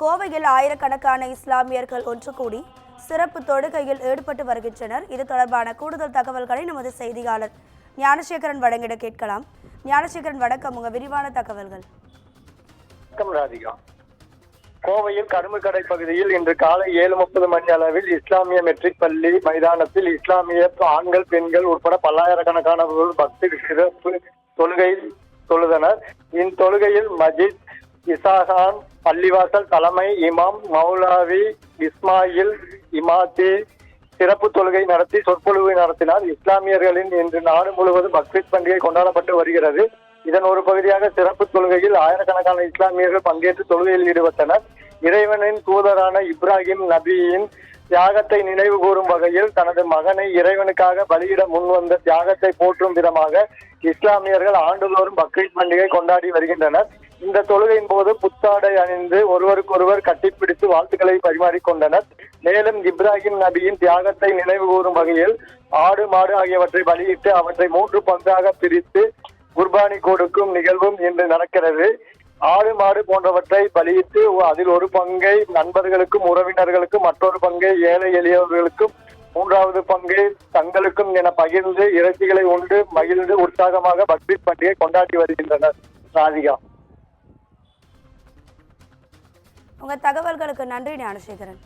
கோவையில் ஆயிரக்கணக்கான இஸ்லாமியர்கள் ஒன்று கூடி சிறப்பு தொழுகையில் ஈடுபட்டு வருகின்றனர். இது தொடர்பான கூடுதல் தகவல்களை நமது செய்தியாளர் ஞானசேகரன் வழங்கிட கேட்கலாம். ஞானசேகரன், வணக்கம். உங்க விரிவான தகவல்கள். வணக்கம் ராதிகா. கோவையில் கரும்புக்கடை பகுதியில் இன்று காலை 7:30 மணி அளவில் இஸ்லாமிய மெட்ரிக் பள்ளி மைதானத்தில் இஸ்லாமிய ஆண்கள், பெண்கள் உட்பட பல்லாயிரக்கணக்கானவர்கள் பக்தர்கள் சிறப்பு தொழுகை தொழுதனர். இத்தொழுகையில் மஜித் இசாகான் பள்ளிவாசல் தலைமை இமாம் மௌலாவி இஸ்மாயில் இமாத்தி சிறப்பு தொழுகை நடத்தி சொற்பொழிவு நடத்தினார். இஸ்லாமியர்களின் இன்று நாடு முழுவதும் பக்ரீத் பண்டிகை கொண்டாடப்பட்டு வருகிறது. இதன் ஒரு பகுதியாக சிறப்பு தொழுகையில் ஆயிரக்கணக்கான இஸ்லாமியர்கள் பங்கேற்று தொழுகையில் ஈடுபட்டனர். இறைவனின் தூதரான இப்ராஹிம் நபியின் தியாகத்தை நினைவு கூறும் வகையில் தனது மகனை இறைவனுக்காக பலியிட முன்வந்த தியாகத்தை போற்றும் விதமாக இஸ்லாமியர்கள் ஆண்டுதோறும் பக்ரீத் பண்டிகை கொண்டாடி வருகின்றனர். இந்த தொழுகையின் போது புத்தாடை அணிந்து ஒருவருக்கொருவர் கட்டிப்பிடித்து வாழ்த்துக்களை பரிமாறிக்கொண்டனர். மேலும் இப்ராஹிம் நபியின் தியாகத்தை நினைவு கூறும் வகையில் ஆடு, மாடு ஆகியவற்றை பலியிட்டு அவற்றை 3 பங்காக பிரித்து குர்பானி கொடுக்கும் நிகழ்வும் இன்று நடக்கிறது. ஆடு, மாடு போன்றவற்றை பலியிட்டு அதில் ஒரு பங்கை நண்பர்களுக்கும் உறவினர்களுக்கும், மற்றொரு பங்கை ஏழை எளியவர்களுக்கும், 3வது பங்கை தங்களுக்கும் என பகிர்ந்து இறைச்சிகளை உண்டு மகிழ்ந்து உற்சாகமாக பக்ரீத் பண்டிகை கொண்டாடி வருகின்றனர். ராதிகா, உங்க தகவல்களுக்கு நன்றி ஞானசேகரன்.